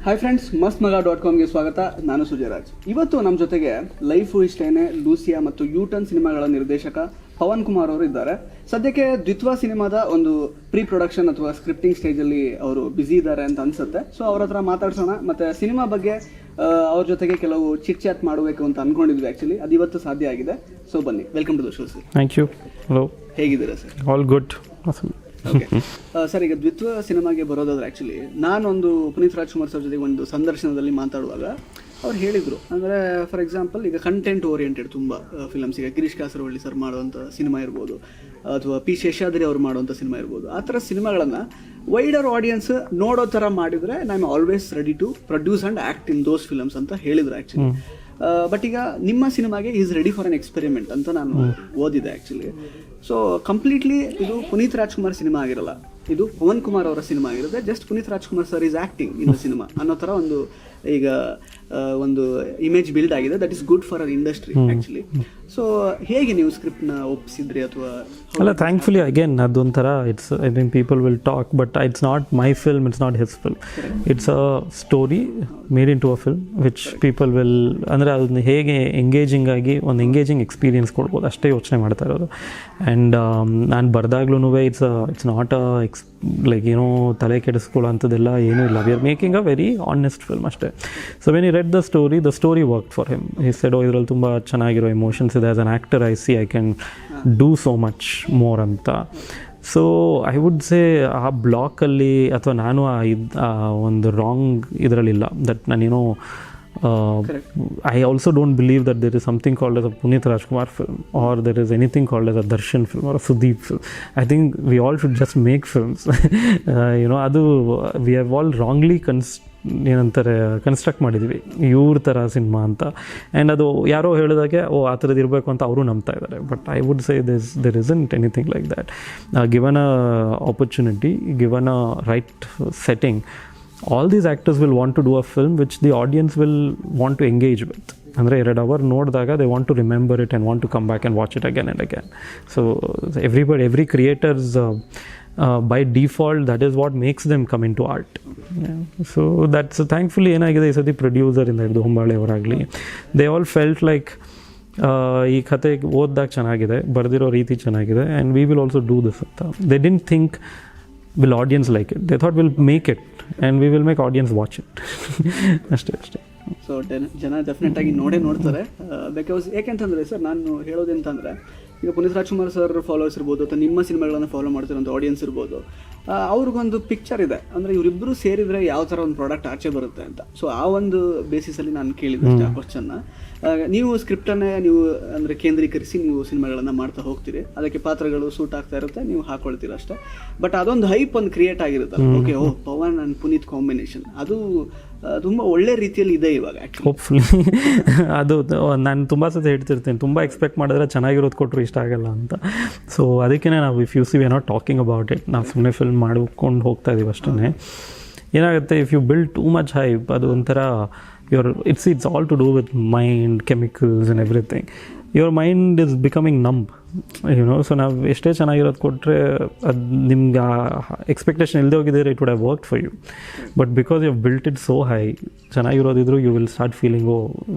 Hi friends, mastmaga.comಗೆ ಸ್ವಾಗತ. ನಾನು ಸುಜಯರಾಜ್. ಇವತ್ತು ನಮ್ಮ ಜೊತೆಗೆ ಲೈಫು ಇಷ್ಟೇನೆ, ಲೂಸಿಯಾ ಮತ್ತು ಯೂಟರ್ನ್ ಸಿನಿಮಾಗಳ ನಿರ್ದೇಶಕ ಪವನ್ ಕುಮಾರ್ ಅವರು ಇದ್ದಾರೆ. ಸದ್ಯಕ್ಕೆ ದ್ವಿತ್ವ ಸಿನಿಮಾದ ಒಂದು ಪ್ರೀ ಪ್ರೊಡಕ್ಷನ್ ಅಥವಾ ಸ್ಕ್ರಿಪ್ಟಿಂಗ್ ಸ್ಟೇಜಲ್ಲಿ ಅವರು ಬ್ಯುಸಿ ಇದ್ದಾರೆ ಅಂತ ಅನ್ಸುತ್ತೆ. ಸೊ ಅವ್ರ ಹತ್ರ ಮಾತಾಡ್ಸೋಣ, ಮತ್ತು ಸಿನಿಮಾ ಬಗ್ಗೆ ಅವ್ರ ಜೊತೆಗೆ ಕೆಲವು ಚಿಟ್ ಚಾಟ್ ಮಾಡಬೇಕು ಅಂತ ಅಂದ್ಕೊಂಡಿದ್ವಿ. ಆ್ಯಕ್ಚುಲಿ ಅದು ಇವತ್ತು ಸಾಧ್ಯ ಆಗಿದೆ. ಸೊ ಬನ್ನಿ, welcome to the show sir. Thank you. Hello, ಹೇಗಿದ್ದೀರಾ sir? All good. Okay sir, ಈಗ ದ್ವಿತ್ವ ಸಿನಿಮಾಗೆ ಬರೋದಾದ್ರೆ ಆ್ಯಕ್ಚುಲಿ ನಾನೊಂದು ಪುನೀತ್ ರಾಜ್ಕುಮಾರ್ ಸರ್ ಜೊತೆಗೆ ಒಂದು ಸಂದರ್ಶನದಲ್ಲಿ ಮಾತಾಡುವಾಗ ಅವ್ರು ಹೇಳಿದರು, ಅಂದರೆ ಫಾರ್ ಎಕ್ಸಾಂಪಲ್ ಈಗ ಕಂಟೆಂಟ್ ಓರಿಯೆಂಟೆಡ್ ತುಂಬ ಫಿಲಮ್ಸ್, ಈಗ ಗಿರೀಶ್ ಕಾಸರವಳ್ಳಿ ಸರ್ ಮಾಡುವಂಥ ಸಿನಿಮಾ ಇರ್ಬೋದು, ಅಥವಾ ಪಿ ಶೇಷಾದ್ರಿ ಅವ್ರು ಮಾಡುವಂಥ ಸಿನಿಮಾ ಇರ್ಬೋದು, ಆ ಥರ ಸಿನಿಮಾಗಳನ್ನು ವೈಡರ್ ಆಡಿಯನ್ಸ್ ನೋಡೋ ಥರ ಮಾಡಿದರೆ I am always ready to produce and act in those films ಅಂತ ಹೇಳಿದರು ಆ್ಯಕ್ಚುಲಿ. ಬಟ್ ಈಗ ನಿಮ್ಮ ಸಿನಿಮಾಗೆ is ready for an experiment ಅಂತ ನಾನು ಓದಿದೆ ಆ್ಯಕ್ಚುಲಿ. ಸೊ ಕಂಪ್ಲೀಟ್ಲಿ ಇದು ಪುನೀತ್ ರಾಜ್ಕುಮಾರ್ ಸಿನಿಮಾ ಆಗಿರಲ್ಲ, ಇದು ಪವನ್ ಕುಮಾರ್ ಅವರ ಸಿನಿಮಾ ಆಗಿರುತ್ತೆ. Just Puneeth Rajkumar sir is acting in the cinema ಅನ್ನೋ ಥರ ಒಂದು ಈಗ ಒಂದು ಇಮೇಜ್ ಬಿಲ್ಡ್ ಆಗಿದೆ. That is good for our industry actually. So ಹೇಗೆ ನೀವು ಸ್ಕ್ರಿಪ್ಟ್ನ ಒಪ್ಪಿಸಿದ್ರಿ ಅಥವಾ? ಅಲ್ಲ, ಥ್ಯಾಂಕ್ಫುಲಿ ಅಗೇನ್ ಅದೊಂಥರ it's, I think people will talk, but it's not my film, it's not his film. It's a story made into a film which people will, ಅಂದರೆ ಅದನ್ನ ಹೇಗೆ ಎಂಗೇಜಿಂಗ್ ಆಗಿ ಒಂದು ಎಂಗೇಜಿಂಗ್ ಎಕ್ಸ್ಪೀರಿಯನ್ಸ್ ಕೊಡ್ಬೋದು ಅಷ್ಟೇ ಯೋಚನೆ ಮಾಡ್ತಾ ಇರೋದು. ಆ್ಯಂಡ್ ನಾನು ಬರ್ದಾಗ್ಲೂ ಇಟ್ಸ್ ನಾಟ್ ಅ ಲೈಕ್ ಏನೋ ತಲೆ ಕೆಡಿಸ್ಕೊಳ್ಳೋ ಅಂಥದ್ದೆಲ್ಲ ಏನೂ ಇಲ್ಲ. We are making a very honest film ಅಷ್ಟೇ. So when you read the story work for him. ಈ ಸೆಡ್ ಇದರಲ್ಲಿ ತುಂಬ ಚೆನ್ನಾಗಿರೋ ಎಮೋಷನ್ಸ್ ಇದೆ. As an actor I see I can do so much more ಅಂತ. ಸೊ ಐ ವುಡ್ ಸೇ ಆ ಬ್ಲಾಕಲ್ಲಿ ಅಥವಾ ನಾನು ಒಂದು ರಾಂಗ್ ಇದರಲ್ಲಿಲ್ಲ. ದಟ್ ನಾನೇನೋ I also don't believe that there is something called as a Puneet Rajkumar film, or there is anything called as a Darshan film or a Sudeep film. I think we all should just make films. ಅದು we have all wrongly ಏನಂತಾರೆ construct ಮಾಡಿದ್ದೀವಿ ಇವ್ರ ಥರ cinema ಅಂತ. And ಅದು ಯಾರೋ ಹೇಳಿದಾಗೆ ಆ ಥರದ್ದು ಇರಬೇಕು ಅಂತ ಅವರು ನಂಬ್ತಾ ಇದ್ದಾರೆ. But I would say there isn't anything like that. Given a opportunity, given a right setting, all these actors will want to do a film which the audience will want to engage with. ಅಂದರೆ 2 hour ನೋಡಿದಾಗ they want to remember it and want to come back and watch it again and again. So every creators by default, that is what makes them come into art. Yeah. So that's thankfully ಏನಾಗಿದೆ, ಈ ಸತಿ ಪ್ರೊಡ್ಯೂಸರಿಂದ ಹಿಡಿದು ಹೊಂಬಾಳೆ ಅವರಾಗಲಿ, they all felt like ಈ ಕತೆ ಓದಿದಾಗ ಚೆನ್ನಾಗಿದೆ, ಬರೆದಿರೋ ರೀತಿ ಚೆನ್ನಾಗಿದೆ, and we will also do this ಅಂತ. They didn't think will audience like it, they thought we'll make it and we will make audience watch it. ಅಷ್ಟೇ. ಸೊ ಜನ ಡೆಫಿನೆಟ್ ಆಗಿ ನೋಡ್ತಾರೆ. ಬಿಕಾಸ್ ಏಕೆಂತಂದರೆ ಸರ್, ನಾನು ಹೇಳೋದಂತಂದರೆ ಈಗ ಪುನೀತ್ ರಾಜ್ಕುಮಾರ್ ಸರ್ ಫಾಲೋವರ್ಸ್ ಇರ್ಬೋದು, ಅಥವಾ ನಿಮ್ಮ ಸಿನಿಮಾಗಳನ್ನು ಫಾಲೋ ಮಾಡ್ತಿರೋಂಥ ಆಡಿಯನ್ಸ್ ಇರ್ಬೋದು, ಅವ್ರಿಗೊಂದು ಪಿಕ್ಚರ್ ಇದೆ, ಅಂದರೆ ಇವರಿಬ್ಬರು ಸೇರಿದರೆ ಯಾವ ಥರ ಒಂದು ಪ್ರಾಡಕ್ಟ್ ಆಚೆ ಬರುತ್ತೆ ಅಂತ. ಸೊ ಆ ಒಂದು ಬೇಸಿಸಲ್ಲಿ ನಾನು ಕೇಳಿದ್ದೆ ಆ ಕ್ವಶನ್ನ. ನೀವು ಸ್ಕ್ರಿಪ್ಟನ್ನೇ ನೀವು ಅಂದರೆ ಕೇಂದ್ರೀಕರಿಸಿ ನೀವು ಸಿನಿಮಾಗಳನ್ನು ಮಾಡ್ತಾ ಹೋಗ್ತೀರಿ, ಅದಕ್ಕೆ ಪಾತ್ರಗಳು ಸೂಟ್ ಆಗ್ತಾ ಇರುತ್ತೆ, ನೀವು ಹಾಕೊಳ್ತೀರ ಅಷ್ಟೇ. ಬಟ್ ಅದೊಂದು ಹೈಪ್ ಒಂದು ಕ್ರಿಯೇಟ್ ಆಗಿರುತ್ತಲ್ಲ, okay Pavan and Puneeth combination, ಅದು ತುಂಬ ಒಳ್ಳೆ ರೀತಿಯಲ್ಲಿ ಇದೆ ಇವಾಗ. ಹೋಪ್ಫುಲಿ ಅದು ನಾನು ತುಂಬ ಸತಿ ಹೇಳ್ತಿರ್ತೀನಿ, ತುಂಬ ಎಕ್ಸ್ಪೆಕ್ಟ್ ಮಾಡಿದ್ರೆ ಚೆನ್ನಾಗಿರೋದು ಕೊಟ್ಟರು ಇಷ್ಟ ಆಗಲ್ಲ ಅಂತ. ಸೊ ಅದಕ್ಕೆ ನಾವು if you see we are not talking about it, ನಾವು ಸುಮ್ಮನೆ ಫಿಲ್ಮ್ ಮಾಡ್ಕೊಂಡು ಹೋಗ್ತಾ ಇದೀವಿ ಅಷ್ಟೇ. ಏನಾಗುತ್ತೆ, if you build too much hype, ಅದು ಒಂಥರ it's all to do with mind, chemicals and everything. Your mind is becoming numb, so ನಾವು ಎಷ್ಟೇ ಚೆನ್ನಾಗಿರೋದು ಕೊಟ್ಟರೆ ಅದು ನಿಮ್ಗೆ ಎಕ್ಸ್ಪೆಕ್ಟೇಷನ್ ಇಲ್ಲದೆ ಹೋಗಿದ್ದರೆ it would have worked for you. But because you built it so high, ಚೆನ್ನಾಗಿರೋದಿದ್ರು you will start feeling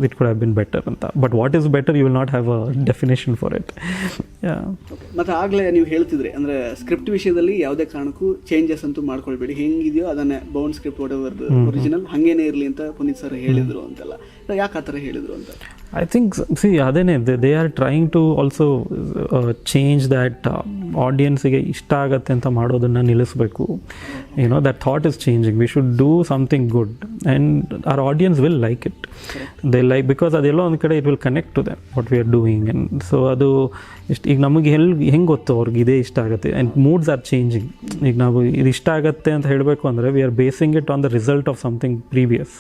it could have been better ಅಂತ. But what is better, you will not have a definition for it. ಮತ್ತು ಆಗಲೇ ನೀವು ಹೇಳ್ತಿದ್ರಿ, ಅಂದರೆ script ವಿಷಯದಲ್ಲಿ ಯಾವುದೇ ಕಾರಣಕ್ಕೂ changes ಅಂತೂ ಮಾಡ್ಕೊಳ್ಬೇಡಿ, ಹೆಂಗಿದೆಯೋ ಅದನ್ನೇ ಬೌಂಡ್ ಸ್ಕ್ರಿಪ್ಟ್ ವಾಟ್ ಒರಿಜಿನಲ್ ಹಾಗೇನೇ ಇರಲಿ ಅಂತ ಪುನೀತ್ ಸರ್ ಹೇಳಿದರು ಅಂತೆಲ್ಲ. ಯಾಕೆ ಆ ಥರ ಹೇಳಿದರು ಅಂತ? I think, see, ಅದೇನೆ they are trying to also change that audience-ಗೆ ಇಷ್ಟ ಆಗತ್ತೆ ಅಂತ ಮಾಡೋದನ್ನು ನಿಲ್ಲಿಸಬೇಕು. that thought is changing. We should do something good and our audience will like it. They like, because ಅದೆಲ್ಲೋ ಒಂದು ಕಡೆ it will connect to them what we are doing. And so ಅದು ಈಗ ನಮಗೆ ಹೆಂಗೆ ಗೊತ್ತು ಅವ್ರಿಗೆ ಇದೇ ಇಷ್ಟ ಆಗುತ್ತೆ. And moods are changing. ಈಗ ನಾವು ಇದು ಇಷ್ಟ ಆಗುತ್ತೆ ಅಂತ ಹೇಳಬೇಕು ಅಂದರೆ we are ಬೇಸಿಂಗ್ it on the result of something previous.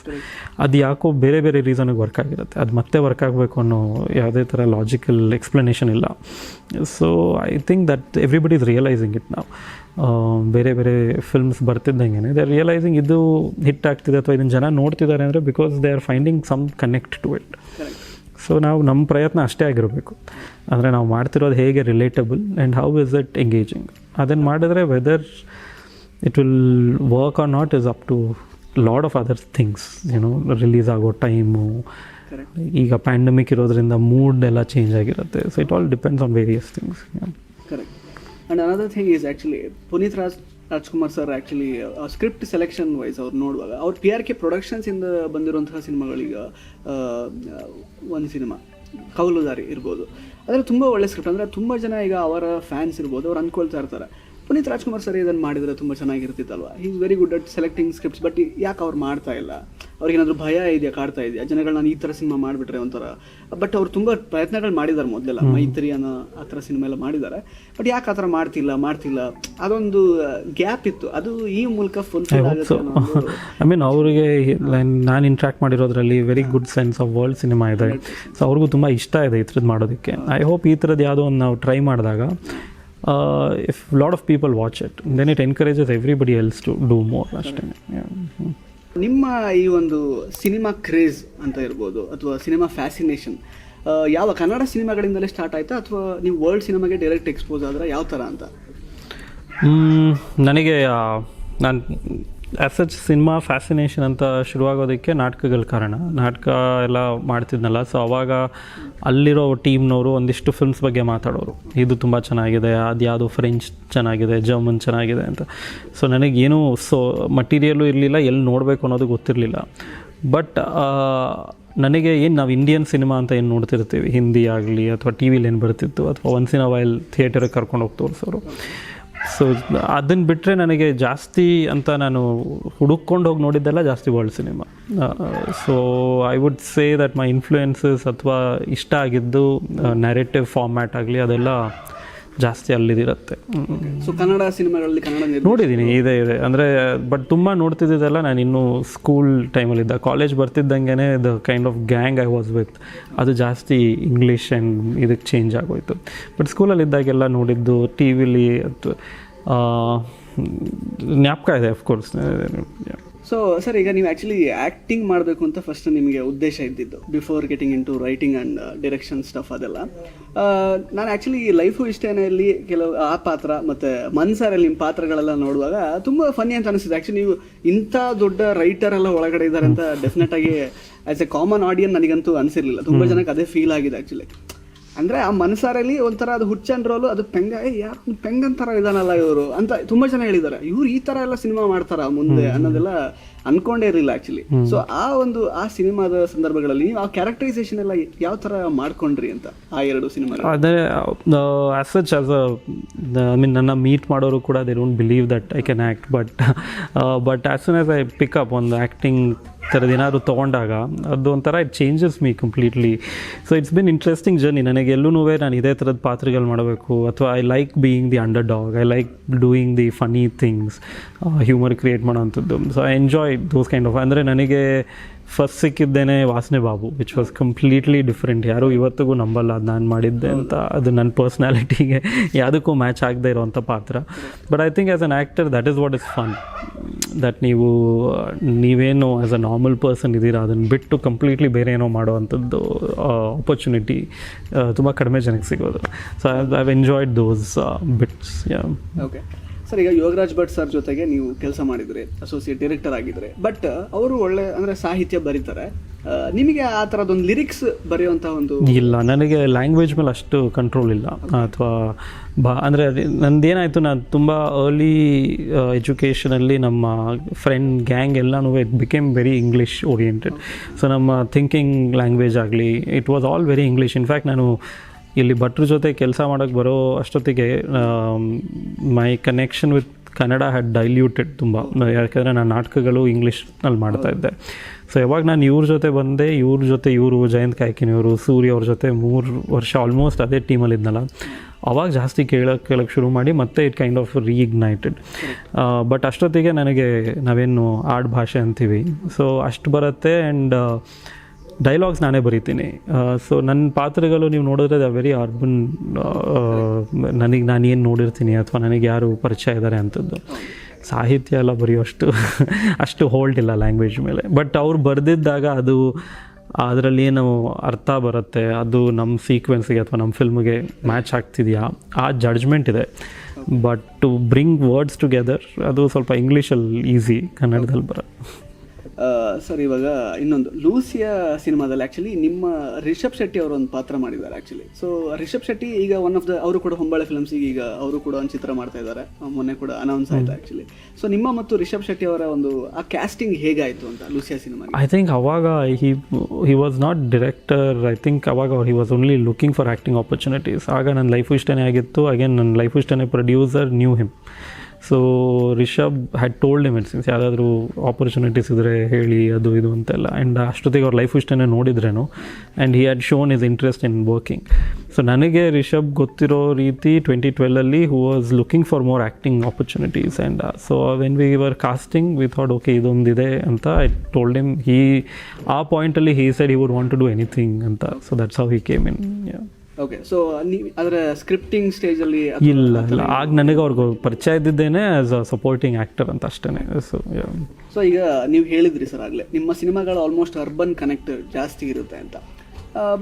ಅದು ಯಾಕೋ ಬೇರೆ ಬೇರೆ ರೀಸನ್ಗೆ ವರ್ಕ್ ಆಗಿರುತ್ತೆ, ಅದು ಮತ್ತೆ ವರ್ಕ್ ಆಗಬೇಕು ಅನ್ನೋ ಯಾವುದೇ ಥರ ಲಾಜಿಕಲ್ ಎಕ್ಸ್ಪ್ಲನೇಷನ್ ಇಲ್ಲ. So I think that everybody is realizing it ನಾವು. ಬೇರೆ ಬೇರೆ ಫಿಲ್ಮ್ಸ್ ಬರ್ತಿದ್ದಂಗೆ ದೇ ಆರ್ ರಿಯಲೈಸಿಂಗ್ ಇದು ಹಿಟ್ ಆಗ್ತಿದೆ ಅಥವಾ ಇದನ್ನು ಜನ ನೋಡ್ತಿದ್ದಾರೆ ಅಂದರೆ because they are finding some connect to it. So ನಾವು ನಮ್ಮ ಪ್ರಯತ್ನ ಅಷ್ಟೇ ಆಗಿರಬೇಕು. ಅಂದರೆ ನಾವು ಮಾಡ್ತಿರೋದು ಹೇಗೆ relatable and how is it engaging, ಅದನ್ನು ಮಾಡಿದ್ರೆ whether it will work or not is up to lot of other things release ಆಗೋ ಟೈಮು, ಕರೆಕ್ಟ್. ಈಗ ಪ್ಯಾಂಡಮಿಕ್ ಇರೋದ್ರಿಂದ ಮೂಡ್ ಎಲ್ಲ ಚೇಂಜ್ ಆಗಿರುತ್ತೆ. So it all depends on various things. Correct. And another thing is actually Puneeth Rajkumar sir actually script selection wise ಅವ್ರು ನೋಡುವಾಗ ಅವ್ರು PRK ಪ್ರೊಡಕ್ಷನ್ಸಿಂದ ಬಂದಿರುವಂತಹ ಸಿನಿಮಾಗಳೀಗ ಒಂದು ಸಿನಿಮಾ ಕೌಲುದಾರಿ ಇರ್ಬೋದು, ಅದರಲ್ಲಿ ತುಂಬ ಒಳ್ಳೆ ಸ್ಕ್ರಿಪ್ಟ್. ಅಂದರೆ ತುಂಬ ಜನ ಈಗ ಅವರ ಫ್ಯಾನ್ಸ್ ಇರ್ಬೋದು, ಅವ್ರು ಅಂದ್ಕೊಳ್ತಾ ಇರ್ತಾರೆ ಪುನೀತ್ ರಾಜ್ಕುಮಾರ್ ಸರ್ ಇದನ್ನು ಮಾಡಿದರೆ ತುಂಬ ಚೆನ್ನಾಗಿರ್ತಿತ್ತಲ್ವ, he is very good at selecting scripts. But ಯಾಕೆ ಅವ್ರು ಮಾಡ್ತಾ ಇಲ್ಲ, ಅವ್ರಿಗೇನಾದರೂ ಭಯ ಇದೆಯಾ, ಕಾಡ್ತಾ ಇದೆಯಾ ಜನಗಳು, ನಾನು ಈ ಥರ ಸಿನಿಮಾ ಮಾಡಿಬಿಟ್ರೆ ಒಂಥರ. ಬಟ್ ಅವ್ರು ತುಂಬ ಪ್ರಯತ್ನಗಳು ಮಾಡಿದ್ದಾರೆ ಮೊದಲೆಲ್ಲ, ಮೈತ್ರಿ ಅನ್ನೋ ಆ ಥರ ಸಿನಿಮಾ ಎಲ್ಲ ಮಾಡಿದ್ದಾರೆ. ಬಟ್ ಯಾಕೆ ಆ ಥರ ಮಾಡ್ತಿಲ್ಲ ಅದೊಂದು ಗ್ಯಾಪ್ ಇತ್ತು, ಅದು ಈ ಮೂಲಕ ಫುಲ್ಫಿಲ್ ಆಗುತ್ತೆ. ಐ ಮೀನ್ ಅವರಿಗೆ ನಾನು ಇಂಟ್ರ್ಯಾಕ್ಟ್ ಮಾಡಿರೋದ್ರಲ್ಲಿ very good sense of world cinema ಇದೆ. ಸೊ ಅವ್ರಿಗೂ ತುಂಬ ಇಷ್ಟ ಇದೆ ಈ ಥರದ್ದು ಮಾಡೋದಕ್ಕೆ. ಐ ಹೋಪ್ ಈ ಥರದ್ದು ಯಾವುದೋ ಒಂದು ನಾವು ಟ್ರೈ ಮಾಡಿದಾಗ if lot of people watch it, then it encourages everybody else to do more ಅಷ್ಟೇ. ನಿಮ್ಮ ಈ ಒಂದು ಸಿನಿಮಾ ಕ್ರೇಜ್ ಅಂತ ಇರ್ಬೋದು ಅಥವಾ ಸಿನಿಮಾ ಫ್ಯಾಸಿನೇಷನ್ ಯಾವ ಕನ್ನಡ ಸಿನಿಮಾಗಳಿಂದಲೇ ಸ್ಟಾರ್ಟ್ ಆಯ್ತಾ ಅಥವಾ ನೀವು ವರ್ಲ್ಡ್ ಸಿನಿಮಾಗೆ ಡೈರೆಕ್ಟ್ ಎಕ್ಸ್ಪೋಸ್ ಆದ್ರೆ ಯಾವ ಥರ ಅಂತ? ನನಗೆ ನಾನು ಆ್ಯಸ್ ಸಚ್ ಸಿನಿಮಾ ಫ್ಯಾಸಿನೇಷನ್ ಅಂತ ಶುರುವಾಗೋದಕ್ಕೆ ನಾಟಕಗಳ ಕಾರಣ. ನಾಟಕ ಎಲ್ಲ ಮಾಡ್ತಿದ್ನಲ್ಲ, ಸೊ ಅವಾಗ ಅಲ್ಲಿರೋ ಟೀಮ್ನವರು ಒಂದಿಷ್ಟು ಫಿಲ್ಮ್ಸ್ ಬಗ್ಗೆ ಮಾತಾಡೋರು, ಇದು ತುಂಬ ಚೆನ್ನಾಗಿದೆ, ಅದು ಯಾವುದೋ ಫ್ರೆಂಚ್ ಚೆನ್ನಾಗಿದೆ, ಜರ್ಮನ್ ಚೆನ್ನಾಗಿದೆ ಅಂತ. ಸೊ ನನಗೇನು ಮಟೀರಿಯಲು ಇರಲಿಲ್ಲ, ಎಲ್ಲಿ ನೋಡಬೇಕು ಅನ್ನೋದು ಗೊತ್ತಿರಲಿಲ್ಲ. ಬಟ್ ನನಗೆ ಏನು ನಾವು ಇಂಡಿಯನ್ ಸಿನಿಮಾ ಅಂತ ಏನು ನೋಡ್ತಿರ್ತೀವಿ, ಹಿಂದಿ ಆಗಲಿ ಅಥವಾ ಟಿ ವಿಲಿ ಏನು ಬರ್ತಿತ್ತು ಅಥವಾ ಒನ್ಸ್ ಇನ್ ಅ ವೈಲ್ ಥಿಯೇಟರಿಗೆ ಕರ್ಕೊಂಡು ಹೋಗಿ ತೋರಿಸೋರು. ಸೊ ಅದನ್ನು ಬಿಟ್ಟರೆ ನನಗೆ ಜಾಸ್ತಿ ಅಂತ ನಾನು ಹುಡುಕೊಂಡು ಹೋಗಿ ನೋಡಿದ್ದೆಲ್ಲ ಜಾಸ್ತಿ world cinema. So I would say that my influences ಅಥವಾ ಇಷ್ಟ ಆಗಿದ್ದು ನ್ಯಾರೇಟಿವ್ ಫಾರ್ಮ್ಯಾಟ್ ಆಗಲಿ ಅದೆಲ್ಲ ಜಾಸ್ತಿ ಅಲ್ಲಿದಿರುತ್ತೆ. ಸೊ ಕನ್ನಡ ಸಿನಿಮಾಗಳಲ್ಲಿ ನೋಡಿದ್ದೀನಿ, ಇದೆ ಅಂದರೆ ಬಟ್ ತುಂಬ ನೋಡ್ತಿದ್ದೆಲ್ಲ ನಾನು ಇನ್ನೂ ಸ್ಕೂಲ್ ಟೈಮಲ್ಲಿದ್ದ, ಕಾಲೇಜ್ ಬರ್ತಿದ್ದಂಗೆ the kind of gang I was with ಅದು ಜಾಸ್ತಿ ಇಂಗ್ಲೀಷ್ ಆ್ಯಂಡ್ ಇದಕ್ಕೆ ಚೇಂಜ್ ಆಗೋಯ್ತು. ಬಟ್ ಸ್ಕೂಲಲ್ಲಿದ್ದಾಗೆಲ್ಲ ನೋಡಿದ್ದು ಟಿ ವಿಲಿ ಜ್ಞಾಪಕ ಇದೆ ಅಫ್ಕೋರ್ಸ್. ಸೊ ಸರ್, ಈಗ ನೀವು ಆ್ಯಕ್ಚುಲಿ ಆ್ಯಕ್ಟಿಂಗ್ ಮಾಡಬೇಕು ಅಂತ ಫಸ್ಟ್ ನಿಮಗೆ ಉದ್ದೇಶ ಇದ್ದಿದ್ದು before getting into writing and direction stuff ಅದೆಲ್ಲ. ನಾನು ಆ್ಯಕ್ಚುಲಿ ಲೈಫು ಇಷ್ಟೇನೆಯಲ್ಲಿ ಕೆಲವು ಆ ಪಾತ್ರ ಮತ್ತು ಮನ್ಸಾರಲ್ಲಿ ನಿಮ್ಮ ಪಾತ್ರಗಳೆಲ್ಲ ನೋಡುವಾಗ ತುಂಬ ಫನ್ನಿ ಅಂತ ಅನಿಸಿದೆ. ಆ್ಯಕ್ಚುಲಿ ನೀವು ಇಂಥ ದೊಡ್ಡ ರೈಟರ್ ಎಲ್ಲ ಒಳಗಡೆ ಇದ್ದಾರೆ ಅಂತ ಡೆಫಿನೆಟಾಗಿ ಆ್ಯಸ್ ಎ ಕಾಮನ್ ಆಡಿಯನ್ ನನಗಂತೂ ಅನಿಸಿರಲಿಲ್ಲ. ತುಂಬ ಜನಕ್ಕೆ ಅದೇ ಫೀಲ್ ಆಗಿದೆ ಆ್ಯಕ್ಚುಲಿ. ಅಂದರೆ ಆ ಮನಸಾರಲ್ಲಿ ಒಂಥರ ಅದು ಹುಚ್ಚನ್ ರೋಲು, ಅದು ಯಾರು ಪೆಂಗಂತರ ಇದಾನಲ್ಲ ಇವರು ಅಂತ ತುಂಬ ಜನ ಹೇಳಿದ್ದಾರೆ. ಇವ್ರು ಈ ಥರ ಎಲ್ಲ ಸಿನಿಮಾ ಮಾಡ್ತಾರ ಮುಂದೆ ಅನ್ನೋದೆಲ್ಲ ಅನ್ಕೊಂಡೇ ಇರಲಿಲ್ಲ ಆ್ಯಕ್ಚುಲಿ. ಸೊ ಆ ಸಿನಿಮಾದ ಸಂದರ್ಭಗಳಲ್ಲಿ ನೀವು ಆ ಕ್ಯಾರೆಕ್ಟರೈಸೇಷನ್ ಎಲ್ಲ ಯಾವ ಥರ ಮಾಡ್ಕೊಂಡ್ರಿ ಅಂತ ಆ ಎರಡು ಸಿನಿಮಾ? ಅದೇ as such as I mean ನನ್ನ ಮೀಟ್ ಮಾಡೋರು ಕೂಡ they don't believe that I can act. But as soon as I pick up ಒಂದು ಆ್ಯಕ್ಟಿಂಗ್ ಥರದ್ದು ಏನಾದರೂ ತೊಗೊಂಡಾಗ ಅದು ಒಂಥರ it changes me completely. So it's been interesting journey. ನನಗೆ ಎಲ್ಲೂ ನಾನು ಇದೇ ಥರದ ಪಾತ್ರಗಳು ಮಾಡಬೇಕು ಅಥವಾ I like being the underdog, I like doing the funny things, humour create ಮಾಡೋವಂಥದ್ದು. So I enjoy those kind of. ಅಂದರೆ ನನಗೆ ಫಸ್ಟ್ ಸಿಕ್ಕಿದ್ದೇನೆ ವಾಸನೆ Babu, which was completely different. ಯಾರೂ ಇವತ್ತಿಗೂ ನಂಬಲ್ಲ ಅದು ನಾನು ಮಾಡಿದ್ದೆ ಅಂತ. ಅದು ನನ್ನ ಪರ್ಸ್ನಾಲಿಟಿಗೆ ಯಾವುದಕ್ಕೂ ಮ್ಯಾಚ್ ಆಗದೆ ಇರೋವಂಥ ಪಾತ್ರ. But I think as an actor that is what is fun, that ನೀವೇನು ಆ್ಯಸ್ ಅ ನಾರ್ಮಲ್ ಪರ್ಸನ್ ಇದ್ದೀರಾ ಅದನ್ನು ಬಿಟ್ಟು ಕಂಪ್ಲೀಟ್ಲಿ ಬೇರೆ ಏನೋ ಮಾಡೋವಂಥದ್ದು ಆಪರ್ಚುನಿಟಿ ತುಂಬ ಕಡಿಮೆ ಜನಕ್ಕೆ ಸಿಗೋದು. So I have enjoyed those bits. Okay sir, ಈಗ ಯೋಗರಾಜ್ ಭಟ್ ಸರ್ ಜೊತೆಗೆ ನೀವು ಕೆಲಸ ಮಾಡಿದ್ರಿ, ಅಸೋಸಿಯೇಟ್ ಡೈರೆಕ್ಟರ್ ಆಗಿದ್ರೆ. ಬಟ್ ಅವರು ಒಳ್ಳೆ ಅಂದರೆ ಸಾಹಿತ್ಯ ಬರೀತಾರೆ, ನಿಮಗೆ ಆ ಥರದೊಂದು ಲಿರಿಕ್ಸ್ ಬರೆಯುವಂಥ ಒಂದು ಇಲ್ಲ. ನನಗೆ ಲ್ಯಾಂಗ್ವೇಜ್ ಮೇಲೆ ಅಷ್ಟು ಕಂಟ್ರೋಲ್ ಇಲ್ಲ. ಅಥವಾ ಅಂದರೆ ನಂದೇನಾಯಿತು, ನಾನು ತುಂಬ ಅರ್ಲಿ ಎಜುಕೇಷನಲ್ಲಿ ನಮ್ಮ ಫ್ರೆಂಡ್ ಗ್ಯಾಂಗ್ ಎಲ್ಲನೂ it became very English oriented. So ನಮ್ಮ ಥಿಂಕಿಂಗ್ ಲ್ಯಾಂಗ್ವೇಜ್ ಆಗಲಿ it was all very English. In fact ನಾನು ಇಲ್ಲಿ ಭಟ್ರ ಜೊತೆ ಕೆಲಸ ಮಾಡೋಕ್ಕೆ ಬರೋ ಅಷ್ಟೊತ್ತಿಗೆ my connection with Kannada had diluted ತುಂಬ. ಯಾಕೆಂದರೆ ನಾನು ನಾಟಕಗಳು ಇಂಗ್ಲೀಷ್ನಲ್ಲಿ ಮಾಡ್ತಾಯಿದ್ದೆ. ಸೊ ಯಾವಾಗ ನಾನು ಇವ್ರ ಜೊತೆ ಬಂದೆ, ಇವರು ಜಯಂತ್ ಕಾಯ್ಕಿನಿಯವರು, ಸೂರ್ಯ ಅವ್ರ ಜೊತೆ 3 ವರ್ಷ ಆಲ್ಮೋಸ್ಟ್ ಅದೇ ಟೀಮಲ್ಲಿದ್ನಲ್ಲ, ಅವಾಗ ಜಾಸ್ತಿ ಕೇಳೋಕ್ಕೆ ಶುರು ಮಾಡಿ ಮತ್ತೆ ಇಟ್ ಕೈಂಡ್ ಆಫ್ ರೀಇಗ್ನೈಟೆಡ್. ಬಟ್ ಅಷ್ಟೊತ್ತಿಗೆ ನನಗೆ ನಾವೇನು ಆಡ್ ಭಾಷೆ ಅಂತೀವಿ, ಸೊ ಅಷ್ಟು ಬರುತ್ತೆ. ಆ್ಯಂಡ್ ಡೈಲಾಗ್ಸ್ ನಾನೇ ಬರೀತೀನಿ. ಸೊ ನನ್ನ ಪಾತ್ರಗಳು ನೀವು ನೋಡಿದ್ರೆ ವೆರಿ ಅರ್ಬನ್. ನಾನು ಏನು ನೋಡಿರ್ತೀನಿ ಅಥವಾ ನನಗೆ ಯಾರು ಪರಿಚಯ ಇದ್ದಾರೆ ಅಂಥದ್ದು. ಸಾಹಿತ್ಯ ಎಲ್ಲ ಬರೆಯೋಷ್ಟು ಅಷ್ಟು ಹೋಲ್ಡ್ ಇಲ್ಲ ಲ್ಯಾಂಗ್ವೇಜ್ ಮೇಲೆ. ಬಟ್ ಅವ್ರು ಬರೆದಿದ್ದಾಗ ಅದು ಅದರಲ್ಲಿ ಏನು ಅರ್ಥ ಬರುತ್ತೆ, ಅದು ನಮ್ಮ ಸೀಕ್ವೆನ್ಸಿಗೆ ಅಥವಾ ನಮ್ಮ ಫಿಲ್ಮ್ಗೆ ಮ್ಯಾಚ್ ಆಗ್ತಿದೆಯಾ, ಆ ಜಡ್ಜ್ಮೆಂಟ್ ಇದೆ. But to bring words together ಅದು ಸ್ವಲ್ಪ ಇಂಗ್ಲೀಷಲ್ಲಿ ಈಸಿ, ಕನ್ನಡದಲ್ಲಿ ಬರೋದು. ಸರ್ ಇವಾಗ ಇನ್ನೊಂದು ಲೂಸಿಯಾ ಸಿನಿಮಾದಲ್ಲಿ ಆ್ಯಕ್ಚುಲಿ ನಿಮ್ಮ ರಿಷಬ್ ಶೆಟ್ಟಿ ಅವರು ಒಂದು ಪಾತ್ರ ಮಾಡಿದ್ದಾರೆ ಆ್ಯಕ್ಚುಲಿ. ಸೊ ರಿಷಬ್ ಶೆಟ್ಟಿ ಈಗ ಒನ್ ಆಫ್ ದ ಅವರು ಕೂಡ ಹೊಂಬಾಳೆ ಫಿಲ್ಮ್ಸಿಗೆ ಈಗ ಅವರು ಕೂಡ ಒಂದು ಚಿತ್ರ ಮಾಡ್ತಾ ಇದ್ದಾರೆ, ಮೊನ್ನೆ ಕೂಡ ಅನೌನ್ಸ್ ಆಯಿತು ಆ್ಯಕ್ಚುಲಿ. ಸೊ ನಿಮ್ಮ ಮತ್ತು ರಿಷಬ್ ಶೆಟ್ಟಿ ಅವರ ಒಂದು ಆ ಕ್ಯಾಸ್ಟಿಂಗ್ ಹೇಗಾಯಿತು ಅಂತ ಲೂಸಿಯಾ ಸಿನಿಮಾ? ಐ ಥಿಂಕ್ ಅವಾಗ he was not director. I think ಅವಾಗ he was only looking for acting opportunities. ಆಗ ನನ್ನ ಲೈಫು ಇಷ್ಟನೇ ಆಗಿತ್ತು. ಅಗೇನ್ ನನ್ನ life Ishtene producer knew him. So Rishab had told him it since ಯಾವುದಾದ್ರೂ ಆಪರ್ಚುನಿಟೀಸ್ ಇದ್ದರೆ ಹೇಳಿ ಅದು ಇದು ಅಂತೆಲ್ಲ. ಆ್ಯಂಡ್ ಅಷ್ಟೊತ್ತಿಗೆ ಅವ್ರ ಲೈಫ್ ಇಷ್ಟೇ ನೋಡಿದ್ರೇನು. And he had shown his interest in working. So ನನಗೆ ರಿಷಬ್ ಗೊತ್ತಿರೋ ರೀತಿ 2012 who was looking for more acting opportunities. And so when we were casting we thought okay ಇದೊಂದಿದೆ ಅಂತ ಐ ಟೋಲ್ಡ್ ಹಿಮ್. ಆ ಪಾಯಿಂಟಲ್ಲಿ he said he would want to do anything ಅಂತ. So that's how he came in. Okay. So ನೀವು ಅದರ scripting ಸ್ಟೇಜಲ್ಲಿ ಇಲ್ಲ ಆಗ ನನಗೆ ಅವ್ರಿಗೆ ಪರಿಚಯ ಇದ್ದಿದ್ದೇನೆ ಆ್ಯಸ್ ಅ ಸಪೋರ್ಟಿಂಗ್ ಆ್ಯಕ್ಟರ್ ಅಂತ ಅಷ್ಟೇ. ಸೊ ಈಗ ನೀವು ಹೇಳಿದ್ರಿ ಸರ್ ಆಗಲೇ ನಿಮ್ಮ ಸಿನಿಮಾಗಳು ಆಲ್ಮೋಸ್ಟ್ ಅರ್ಬನ್ ಕನೆಕ್ಟ್ ಜಾಸ್ತಿ ಇರುತ್ತೆ ಅಂತ.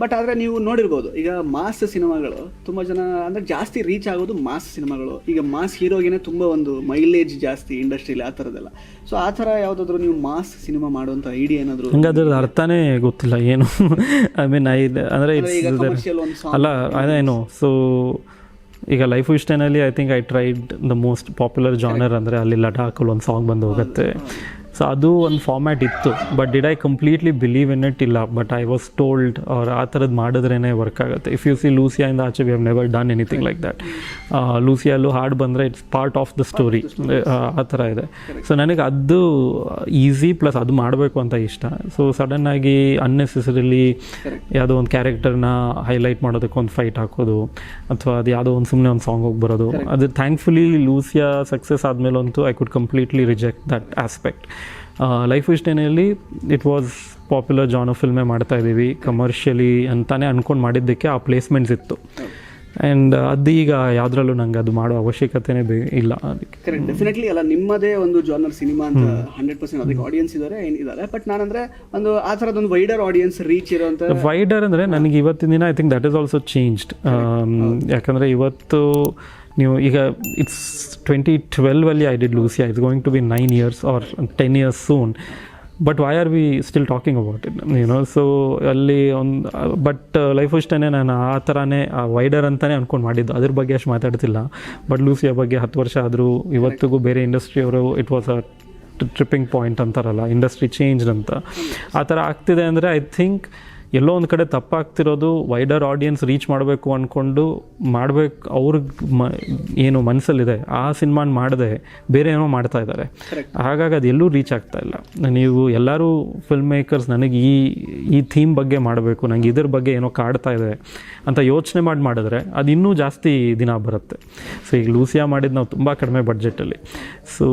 ಬಟ್ ಆದರೆ ನೀವು ನೋಡಿರ್ಬೋದು ಈಗ ಮಾಸ್ ಸಿನಿಮಾಗಳು ತುಂಬ ಜನ ಅಂದರೆ ಜಾಸ್ತಿ ರೀಚ್ ಆಗೋದು ಮಾಸ್ ಸಿನಿಮಾಗಳು. ಈಗ ಮಾಸ್ ಹೀರೋಗಿನೇ ತುಂಬ ಒಂದು ಮೈಲೇಜ್ ಜಾಸ್ತಿ ಇಂಡಸ್ಟ್ರಿಲಿ ಆ ಥರದ್ದೆಲ್ಲ. ಸೊ ಆ ಥರ ಯಾವುದಾದ್ರೂ ನೀವು ಮಾಸ್ ಸಿನಿಮಾ ಮಾಡುವಂಥ ಐಡಿಯಾ ಏನಾದರೂ? ಹಂಗೆ ಅದ್ರ ಅರ್ಥನೇ ಗೊತ್ತಿಲ್ಲ ಏನು. ಐ ಮೀನ್ ಅಂದರೆ ಅಲ್ಲ ಅದೇನು. ಸೊ ಈಗ ಲೈಫು ಇಷ್ಟೇನಲ್ಲಿ I think I tried the most popular genre ಅಂದರೆ ಅಲ್ಲಿ ಲಡಾಖಲ್ಲಿ ಒಂದು ಸಾಂಗ್ ಬಂದು ಹೋಗುತ್ತೆ. ಸೊ ಅದು ಒಂದು ಫಾರ್ಮ್ಯಾಟ್ ಇತ್ತು. But did I completely believe in it? ಇಲ್ಲ. ಬಟ್ ಐ ವಾಸ್ ಟೋಲ್ಡ್ ಅವ್ರು ಆ ಥರದ್ದು ಮಾಡಿದ್ರೇ ವರ್ಕ್ ಆಗುತ್ತೆ. ಇಫ್ ಯು ಸಿ ಲೂಸಿಯಾಯಿಂದ ಆಚೆ we have never done anything like that. ಲೂಸಿಯಲ್ಲೂ ಹಾಡು ಬಂದರೆ it's part of the story ಆ ಥರ ಇದೆ. ಸೊ ನನಗೆ ಅದು ಈಸಿ ಪ್ಲಸ್ ಅದು ಮಾಡಬೇಕು ಅಂತ ಇಷ್ಟ. ಸೊ ಸಡನ್ನಾಗಿ ಅನ್ನೆಸೆಸರಿಲಿ ಯಾವುದೋ ಒಂದು ಕ್ಯಾರೆಕ್ಟರ್ನ ಹೈಲೈಟ್ ಮಾಡೋದಕ್ಕೆ ಒಂದು ಫೈಟ್ ಹಾಕೋದು ಅಥವಾ ಅದು ಯಾವುದೋ ಒಂದು ಸುಮ್ಮನೆ ಒಂದು ಸಾಂಗ್ ಹೋಗಿ ಬರೋದು, ಅದು ಥ್ಯಾಂಕ್ಫುಲಿ ಲೂಸಿಯಾ ಸಕ್ಸಸ್ ಆದಮೇಲಂತೂ I could completely reject that aspect. Life ಇಷ್ಟೇನಲ್ಲಿ ಇಟ್ ವಾಸ್ ಪಾಪ್ಯುಲರ್ ಜಾನರ್ ಫಿಲ್ಮೇ ಮಾಡ್ತಾ ಇದ್ದೀವಿ ಕಮರ್ಷಿಯಲಿ ಅಂತಲೇ ಅಂದ್ಕೊಂಡು ಮಾಡಿದ್ದಕ್ಕೆ ಆ ಪ್ಲೇಸ್ಮೆಂಟ್ಸ್ ಇತ್ತು. ಆ್ಯಂಡ್ ಅದೀಗ ಯಾವುದ್ರಲ್ಲೂ ನಂಗೆ ಅದು ಮಾಡೋ ಅವಶ್ಯಕತೆನೇ ಇಲ್ಲ. ಅದಕ್ಕೆ ಕರೆಕ್ಟ್, ಡೆಫಿನೆಟ್ಲಿ ಅಲ್ಲ ನಿಮ್ಮದೇ ಒಂದು ಜಾನರ್ ಸಿನಿಮಾ ಅಂತ 100% ಅದಕ್ಕೆ ಆಡಿಯನ್ಸ್ ಏನಿದ್ದಾರೆ. ಬಟ್ ನಾನಂದರೆ ಒಂದು ಆ ಥರದೊಂದು ವೈಡರ್ ಆಡಿಯನ್ಸ್ ರೀಚ್ ಇರೋಂಥ ವೈಡರ್ ಅಂದರೆ ನನಗೆ ಇವತ್ತಿನ ದಿನ I think that is also changed. ಯಾಕಂದರೆ ಇವತ್ತು ನೀವು ಈಗ it's 2012 I did Lucia. It's going to be 9 years or 10 years soon. But why are we still talking about it you know? So ಅಲ್ಲಿ ಒಂದು ಬಟ್ ಲೈಫ್ ಇಷ್ಟೇ ನಾನು ಆ ಥರನೇ ವೈಡರ್ ಅಂತಲೇ ಅಂದ್ಕೊಂಡು ಮಾಡಿದ್ದು. ಅದ್ರ ಬಗ್ಗೆ ಅಷ್ಟು ಮಾತಾಡ್ತಿಲ್ಲ. ಬಟ್ ಲೂಸಿಯಾ ಬಗ್ಗೆ 10 ವರ್ಷ ಆದರೂ ಇವತ್ತಿಗೂ ಬೇರೆ ಇಂಡಸ್ಟ್ರಿಯವರು it was a tripping point ಅಂತಾರಲ್ಲ, ಇಂಡಸ್ಟ್ರಿ ಚೇಂಜ್ ಅಂತ. ಆ ಥರ ಆಗ್ತಿದೆ ಅಂದರೆ ಐ ಥಿಂಕ್ ಎಲ್ಲೋ ಒಂದು ಕಡೆ ತಪ್ಪಾಗ್ತಿರೋದು. ವೈಡರ್ ಆಡಿಯನ್ಸ್ ರೀಚ್ ಮಾಡಬೇಕು ಅಂದ್ಕೊಂಡು ಮಾಡಬೇಕು ಅವ್ರಿಗೆ ಏನು ಮನಸ್ಸಲ್ಲಿದೆ ಆ ಸಿನಿಮಾನ ಮಾಡದೆ ಬೇರೆ ಏನೋ ಮಾಡ್ತಾ ಇದ್ದಾರೆ. ಹಾಗಾಗಿ ಅದು ಎಲ್ಲೂ ರೀಚ್ ಆಗ್ತಾ ಇಲ್ಲ. ನೀವು ಎಲ್ಲರೂ ಫಿಲ್ಮ್ ಮೇಕರ್ಸ್ ನನಗೆ ಈ ಥೀಮ್ ಬಗ್ಗೆ ಮಾಡಬೇಕು, ನನಗೆ ಇದ್ರ ಬಗ್ಗೆ ಏನೋ ಕಾಡ್ತಾ ಇದೆ ಅಂತ ಯೋಚನೆ ಮಾಡಿದ್ರೆ ಅದು ಇನ್ನೂ ಜಾಸ್ತಿ ದಿನ ಬರುತ್ತೆ. ಸೊ ಈಗ ಲೂಸಿಯಾ ಮಾಡಿದ್ದು ನಾವು ತುಂಬ ಕಡಿಮೆ ಬಡ್ಜೆಟಲ್ಲಿ. ಸೊ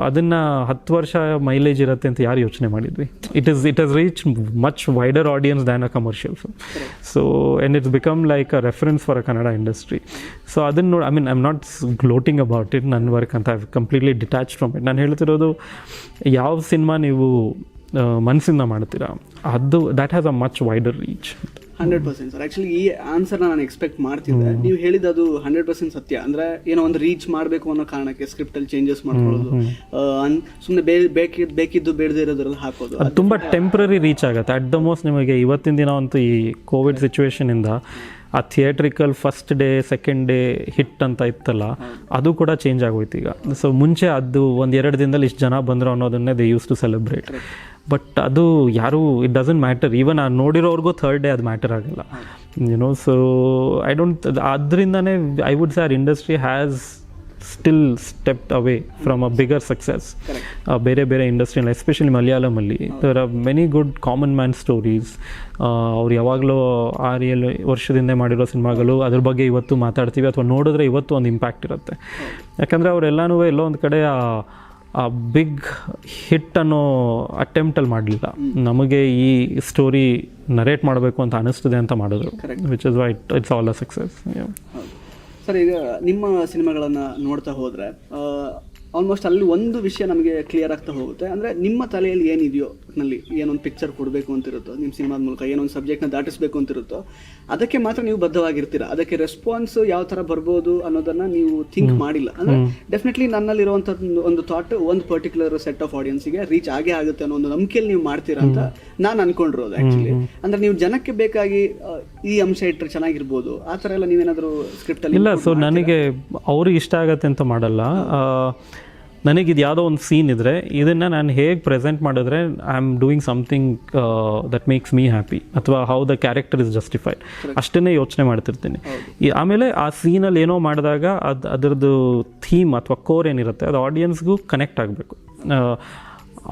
ಅದನ್ನು 10 ವರ್ಷ ಮೈಲೇಜ್ ಇರುತ್ತೆ ಅಂತ ಯಾರು ಯೋಚನೆ ಮಾಡಿದ್ವಿ? It has reach much wider audience than a commercial film. So and it's become like a reference for a Kannada industry. So adinno I mean I'm not gloating about it. ನನ್ನ work ಅಂತ I've completely detached from it. ನಾನು ಹೇಳ್ತಿರೋದು ಯಾವ cinema ನೀವು ಮನಸ್ಸಿಂದ ಮಾಡ್ತೀರಾ ಅದು that has a much wider reach. 100% sir. Actually ಈ ಆನ್ಸರ್ನ ನಾನು ಎಕ್ಸ್ಪೆಕ್ಟ್ ಮಾಡ್ತಿದ್ದೆ. ನೀವು ಹೇಳಿದ್ದು 100% ಸತ್ಯ. ಅಂದರೆ ಏನೋ ಒಂದು ರೀಚ್ ಮಾಡಬೇಕು ಅನ್ನೋ ಕಾರಣಕ್ಕೆ ಸ್ಕ್ರಿಪ್ಟಲ್ಲಿ ಚೇಂಜಸ್ ಮಾಡ್ಕೊಳ್ಳೋದು, ಸುಮ್ಮನೆ ಬೇಕಿದ್ದು ಬೇಡದೇ ಇರೋದ್ರಲ್ಲಿ ಹಾಕೋದು, ಅದು ತುಂಬ ಟೆಂಪ್ರರಿ ರೀಚ್ ಆಗುತ್ತೆ. ಅಟ್ ದ ಮೋಸ್ಟ್ ನಿಮಗೆ ಇವತ್ತಿನ ದಿನ ಅಂತೂ ಈ ಕೋವಿಡ್ ಸಿಚುವೇಶನಿಂದ ಆ theatrical first day second day hit ಅಂತ ಇತ್ತಲ್ಲ, ಅದು ಕೂಡ ಚೇಂಜ್ ಆಗೋಯ್ತು ಈಗ. ಸೊ ಮುಂಚೆ ಅದು 1-2 ದಿನದಲ್ಲಿ ಇಷ್ಟು ಜನ ಬಂದರು ಅನ್ನೋದನ್ನೇ they use to celebrate. But ಅದು ಯಾರು ಇಟ್ ಡಸಂಟ್ ಮ್ಯಾಟರ್. ಈವನ್ ಆ ನೋಡಿರೋರ್ಗೂ ಥರ್ಡ್ ಡೇ ಅದು ಮ್ಯಾಟರ್ ಆಗಲ್ಲ ಯುನೋ. ಸೊ ಐ ಡೋಂಟ್ ಅದರಿಂದನೇ I would say our industry has still stepped away from a bigger success. ಬೇರೆ ಇಂಡಸ್ಟ್ರಿಯಲ್ಲಿ ಎಸ್ಪೆಷಲಿ ಮಲಯಾಳಮಲ್ಲಿ there are many good common man stories. ಅವ್ರು ಯಾವಾಗಲೂ 6-7 ವರ್ಷದಿಂದ ಮಾಡಿರೋ ಸಿನಿಮಾಗಳು ಅದ್ರ ಬಗ್ಗೆ ಇವತ್ತು ಮಾತಾಡ್ತೀವಿ ಅಥವಾ ನೋಡಿದ್ರೆ ಇವತ್ತು ಒಂದು ಇಂಪ್ಯಾಕ್ಟ್ ಇರುತ್ತೆ. ಯಾಕಂದರೆ ಅವರೆಲ್ಲನೂ ಎಲ್ಲೋ ಒಂದು ಕಡೆ ಆ ಬಿಗ್ ಹಿಟ್ ಅನ್ನೋ ಅಟೆಂಪ್ಟಲ್ಲಿ ಮಾಡಲಿಲ್ಲ. ನಮಗೆ ಈ ಸ್ಟೋರಿ ನರೇಟ್ ಮಾಡಬೇಕು ಅಂತ ಅನಿಸ್ತದೆ ಅಂತ ಮಾಡಿದ್ರು, which is why it's all a success. Sir, ಈಗ ನಿಮ್ಮ ಸಿನಿಮಾಗಳನ್ನು ನೋಡ್ತಾ ಹೋದರೆ ಆಲ್ಮೋಸ್ಟ್ ಅಲ್ಲಿ ಒಂದು ವಿಷಯ ನಮಗೆ ಕ್ಲಿಯರ್ ಆಗ್ತಾ ಹೋಗುತ್ತೆ. ಅಂದರೆ ನಿಮ್ಮ ತಲೆಯಲ್ಲಿ ಏನಿದೆಯೋ ನಲ್ಲಿ ಏನೊಂದು ಪಿಕ್ಚರ್ ಕೊಡಬೇಕು ಅಂತಿರುತ್ತೋ, ನಿಮ್ಮ ಸಿನಿಮಾದ ಮೂಲಕ ಏನೊಂದು ಸಬ್ಜೆಕ್ಟ್ನ ದಾಟಿಸ್ಬೇಕು ಅಂತಿರುತ್ತೋ ಅದಕ್ಕೆ ಮಾತ್ರ ನೀವು ಬದ್ಧವಾಗಿರ್ತೀರ. ಅದಕ್ಕೆ ರೆಸ್ಪಾನ್ಸ್ ಯಾವ ಥರ ಬರ್ಬೋದು ಅನ್ನೋದನ್ನು ನೀವು ಥಿಂಕ್ ಮಾಡಿಲ್ಲ. ಅಂದರೆ ಡೆಫಿನೆಟ್ಲಿ ನನ್ನಲ್ಲಿರುವಂಥ ಒಂದು ಥಾಟ್ ಒಂದು ಪರ್ಟಿಕ್ಯುಲರ್ ಸೆಟ್ ಆಫ್ ಆಡಿಯನ್ಸಿಗೆ ರೀಚ್ ಆಗೇ ಆಗುತ್ತೆ ಅನ್ನೋ ಒಂದು ನಂಬಿಕೆಯಲ್ಲಿ ನೀವು ಮಾಡ್ತೀರಾ ಅಂತ ನಾನು ಅನ್ಕೊಂಡಿರೋದು ಆ್ಯಕ್ಚುಲಿ. ಅಂದರೆ ನೀವು ಜನಕ್ಕೆ ಬೇಕಾಗಿ ಈ ಅಂಶ ಇಟ್ಟರೆ ಚೆನ್ನಾಗಿರ್ಬೋದು ಆ ಥರ ಎಲ್ಲ ನೀವೇನಾದರೂ ಸ್ಕ್ರಿಪ್ಟಲ್ಲಿ ಇಲ್ಲ. ಸೊ ನನಗೆ ಅವ್ರಿಗೆ ಇಷ್ಟ ಆಗತ್ತೆ ಅಂತ ಮಾಡಲ್ಲ. ನನಗಿದು ಯಾವುದೋ ಒಂದು ಸೀನ್ ಇದ್ದರೆ ಇದನ್ನು ನಾನು ಹೇಗೆ ಪ್ರೆಸೆಂಟ್ ಮಾಡಿದ್ರೆ I am doing something that makes me happy, ಅಥವಾ how the character is justified, ಅಷ್ಟನ್ನೇ ಯೋಚನೆ ಮಾಡ್ತಿರ್ತೀನಿ. ಆಮೇಲೆ ಆ ಸೀನಲ್ಲಿ ಏನೋ ಮಾಡಿದಾಗ ಅದರದ್ದು ಥೀಮ್ ಅಥವಾ ಕೋರ್ ಏನಿರುತ್ತೆ ಅದು ಆಡಿಯನ್ಸ್ಗೂ ಕನೆಕ್ಟ್ ಆಗಬೇಕು.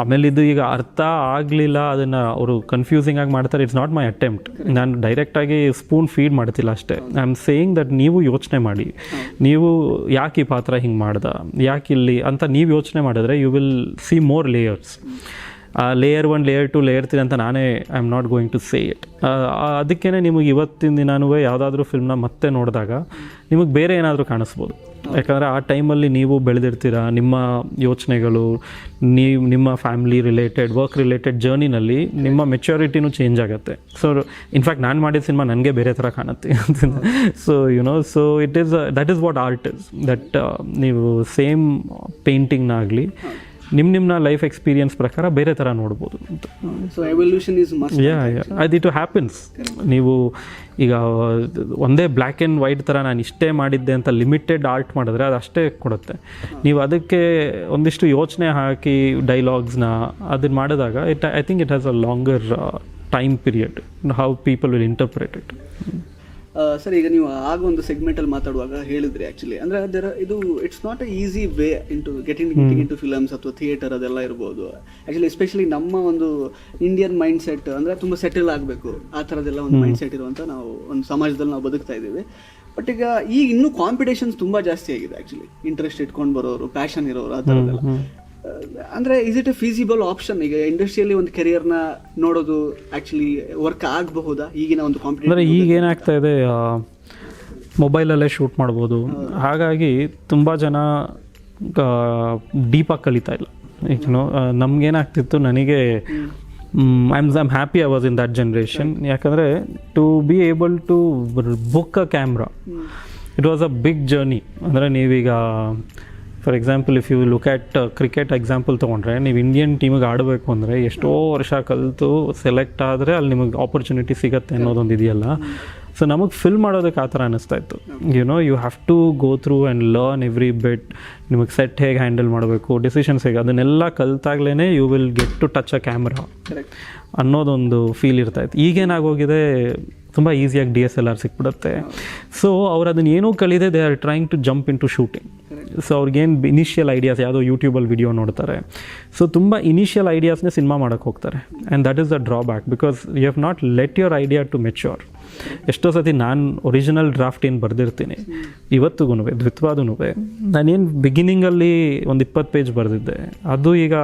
ಆಮೇಲೆ ಇದು ಈಗ ಅರ್ಥ ಆಗಲಿಲ್ಲ, ಅದನ್ನು ಅವರು ಕನ್ಫ್ಯೂಸಿಂಗ್ ಆಗಿ ಮಾಡ್ತಾರೆ. It's not my attempt. ನಾನು ಡೈರೆಕ್ಟಾಗಿ ಸ್ಪೂನ್ ಫೀಡ್ ಮಾಡ್ತಿಲ್ಲ ಅಷ್ಟೇ. ಐ ಆಮ್ ಸೇಯಿಂಗ್ ದಟ್ ನೀವು ಯೋಚನೆ ಮಾಡಿ, ನೀವು ಯಾಕೆ ಈ ಪಾತ್ರ ಹಿಂಗೆ ಮಾಡ್ದ, ಯಾಕೆ ಇಲ್ಲಿ ಅಂತ ನೀವು ಯೋಚನೆ ಮಾಡಿದ್ರೆ you will see more layers. Layer 1, layer 2, layer 3 ಅಂತ ನಾನೇ I am not going to say it. ಅದಕ್ಕೇ ನಿಮಗೆ ಇವತ್ತಿನ ದಿನಾನೂ ಯಾವುದಾದ್ರೂ ಫಿಲ್ಮ್ನ ಮತ್ತೆ ನೋಡಿದಾಗ ನಿಮಗೆ ಬೇರೆ ಏನಾದರೂ ಕಾಣಿಸ್ಬೋದು. ಯಾಕಂದರೆ ಆ ಟೈಮಲ್ಲಿ ನೀವು ಬೆಳೆದಿರ್ತೀರ, ನಿಮ್ಮ ಯೋಚನೆಗಳು, ನಿಮ್ಮ ಫ್ಯಾಮಿಲಿ ರಿಲೇಟೆಡ್, ವರ್ಕ್ ರಿಲೇಟೆಡ್ ಜರ್ನಿನಲ್ಲಿ ನಿಮ್ಮ ಮೆಚ್ಯೂರಿಟಿನೂ ಚೇಂಜ್ ಆಗುತ್ತೆ. ಸೊ ಇನ್ಫ್ಯಾಕ್ಟ್ ನಾನು ಮಾಡಿದ ಸಿನಿಮಾ ನನಗೆ ಬೇರೆ ಥರ ಕಾಣುತ್ತೆ. So so that is what art is. That ನೀವು ಸೇಮ್ ಪೇಂಟಿಂಗ್ನಾಗಲಿ ನಿಮ್ಮ ಲೈಫ್ ಎಕ್ಸ್ಪೀರಿಯನ್ಸ್ ಪ್ರಕಾರ ಬೇರೆ ಥರ ನೋಡ್ಬೋದು ಅಂತ. So evolution is must. ಅದು ಇಟ್ ಹ್ಯಾಪನ್ಸ್. ನೀವು ಈಗ ಒಂದೇ ಬ್ಲ್ಯಾಕ್ ಆ್ಯಂಡ್ ವೈಟ್ ಥರ ನಾನು ಇಷ್ಟೇ ಮಾಡಿದ್ದೆ ಅಂತ ಲಿಮಿಟೆಡ್ ಆರ್ಟ್ ಮಾಡಿದ್ರೆ ಅದು ಅಷ್ಟೇ ಕೊಡುತ್ತೆ. ನೀವು ಅದಕ್ಕೆ ಒಂದಿಷ್ಟು ಯೋಚನೆ ಹಾಕಿ ಡೈಲಾಗ್ಸ್ನ ಅದನ್ನು ಮಾಡಿದಾಗ I think it has a longer time period how people will interpret it. Sir, ಈಗ ನೀವು ಆಗ ಒಂದು ಸೆಗ್ಮೆಂಟಲ್ಲಿ ಮಾತಾಡುವಾಗ ಹೇಳಿದ್ರಿ ಆ್ಯಕ್ಚುಲಿ, ಅಂದರೆ ಇದು it's not a easy way getting into films ಅಥವಾ ಥಿಯೇಟರ್ ಅದೆಲ್ಲ ಇರ್ಬೋದು. ಆ್ಯಕ್ಚುಲಿ ಎಸ್ಪೆಷಲಿ ನಮ್ಮ ಒಂದು ಇಂಡಿಯನ್ ಮೈಂಡ್ ಸೆಟ್ ಅಂದರೆ ತುಂಬ ಸೆಟಲ್ ಆಗಬೇಕು ಆ ಥರದ್ದೆಲ್ಲ ಒಂದು ಮೈಂಡ್ ಸೆಟ್ ಇರುವಂಥ ನಾವು ಒಂದು ಸಮಾಜದಲ್ಲಿ ನಾವು ಬದುಕ್ತಾ ಇದ್ದೀವಿ. ಬಟ್ ಈಗ ಇನ್ನೂ ಕಾಂಪಿಟೇಷನ್ಸ್ ತುಂಬ ಜಾಸ್ತಿ ಆಗಿದೆ ಆ್ಯಕ್ಚುಲಿ. ಇಂಟ್ರೆಸ್ಟ್ ಇಟ್ಕೊಂಡು ಬರೋರು, ಪ್ಯಾಷನ್ ಇರೋರು, ಆ ಥರದ್ದೆಲ್ಲ. ಅಂದರೆ is it A feasible option ಈಗ ಇಂಡಸ್ಟ್ರಿಯಲ್ಲಿ ಒಂದು ಕೆರಿಯರ್ನ ನೋಡೋದು ಆ್ಯಕ್ಚುಲಿ ವರ್ಕ್ ಆಗಬಹುದಾ ಈಗಿನ ಒಂದು ಕಾಂಪಿಟೇಷನ್? ಅಂದರೆ ಈಗ ಏನಾಗ್ತಾ ಇದೆ, ಮೊಬೈಲಲ್ಲೇ ಶೂಟ್ ಮಾಡ್ಬೋದು. ಹಾಗಾಗಿ ತುಂಬ ಜನ ಡೀಪಾಗಿ ಕಲಿತಾ ಇಲ್ಲ. ಏನೋ ನಮಗೇನಾಗ್ತಿತ್ತು, ನನಗೆ I am happy I was in that generation. ಯಾಕಂದರೆ to be able to book a camera it was a big journey. ಅಂದರೆ ನೀವೀಗ for example if you look at cricket example ತೊಗೊಂಡ್ರೆ, ನೀವು ಇಂಡಿಯನ್ ಟೀಮಿಗೆ ಆಡಬೇಕು ಅಂದರೆ ಎಷ್ಟೋ ವರ್ಷ ಕಲಿತು ಸೆಲೆಕ್ಟ್ ಆದರೆ ಅಲ್ಲಿ ನಿಮಗೆ ಆಪರ್ಚುನಿಟಿ ಸಿಗುತ್ತೆ ಅನ್ನೋದೊಂದು ಇದೆಯಲ್ಲ. ಸೊ ನಮಗೆ ಫಿಲ್ ಮಾಡೋದಕ್ಕೆ ಆ ಥರ ಅನ್ನಿಸ್ತಾ ಇತ್ತು. You have to go through and learn every bit. ನಿಮಗೆ ಸೆಟ್ ಹೇಗೆ ಹ್ಯಾಂಡಲ್ ಮಾಡಬೇಕು, ಡಿಸಿಷನ್ಸ್ ಹೇಗೆ, ಅದನ್ನೆಲ್ಲ ಕಲಿತಾಗ್ಲೇ you will get to touch a camera ಅನ್ನೋದೊಂದು ಫೀಲ್ ಇರ್ತಾಯಿತ್ತು. ಈಗೇನಾಗೋಗಿದೆ, ತುಂಬ ಈಸಿಯಾಗಿ DSLR ಸಿಕ್ಬಿಡುತ್ತೆ. ಸೊ ಅವ್ರು ಅದನ್ನು ಏನೂ ಕಲಿದೆ, they are trying to jump in to shooting. So ಅವ್ರಿಗೇನು ಇನಿಷಿಯಲ್ ಐಡಿಯಾಸ್ ಯಾವುದೋ ಯೂಟ್ಯೂಬಲ್ಲಿ ವಿಡಿಯೋ ನೋಡ್ತಾರೆ. ಸೊ ತುಂಬ ಇನಿಷಿಯಲ್ ಐಡಿಯಾಸ್ನೇ ಸಿನಿಮಾ ಮಾಡೋಕ್ಕೆ ಹೋಗ್ತಾರೆ. And that is the drawback, because you have not let your idea to mature. ಎಷ್ಟೋ ಸತಿ ನಾನು ಒರಿಜಿನಲ್ ಡ್ರಾಫ್ಟ್ ಏನು ಬರೆದಿರ್ತೀನಿ ಇವತ್ತಿಗೂ, ದ್ವಿತ್ವಾದೂ ನಾನೇನು ಬಿಗಿನಿಂಗಲ್ಲಿ ಒಂದು 20 ಪೇಜ್ ಬರೆದಿದ್ದೆ, ಅದು ಈಗ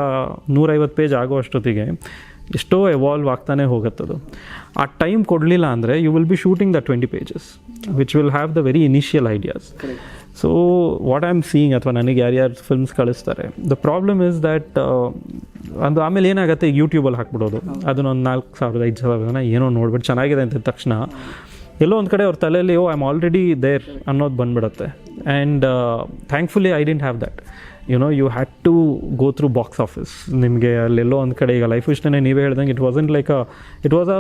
150 ಪೇಜ್ ಆಗೋ ಅಷ್ಟೊತ್ತಿಗೆ ಎಷ್ಟೋ ಎವಾಲ್ವ್ ಆಗ್ತಾನೆ ಹೋಗುತ್ತದು. ಆ ಟೈಮ್ ಕೊಡಲಿಲ್ಲ ಅಂದರೆ you will be shooting the 20 pages which will have the very initial ideas. So what I am seeing, ಅಥವಾ ನನಗೆ ಯಾರ್ಯಾರು ಫಿಲ್ಮ್ಸ್ ಕಳಿಸ್ತಾರೆ, ದ ಪ್ರಾಬ್ಲಮ್ ಇಸ್ ದ್ಯಾಟ್ ಒಂದು ಆಮೇಲೆ ಏನಾಗುತ್ತೆ, ಈಗ ಯೂಟ್ಯೂಬಲ್ಲಿ ಹಾಕ್ಬಿಡೋದು, ಅದನ್ನೊಂದು 4,000 5,000 ಜನ ಏನೋ ನೋಡ್ಬಿಟ್ಟು ಚೆನ್ನಾಗಿದೆ ಅಂತ ತಕ್ಷಣ ಎಲ್ಲೋ ಒಂದು ಕಡೆ ಅವ್ರ ತಲೆಯಲ್ಲಿ ಐ ಆಮ್ ಆಲ್ರೆಡಿ ದೇರ್ ಅನ್ನೋದು ಬಂದುಬಿಡುತ್ತೆ. And thankfully I didn't have that. You had to go through box office. ನಿಮಗೆ ಅಲ್ಲೆಲ್ಲೋ ಒಂದು ಕಡೆ ಈಗ ಲೈಫ್ ಇಷ್ಟನೇ ನೀವೇ ಹೇಳ್ದಂಗೆ it wasn't like it was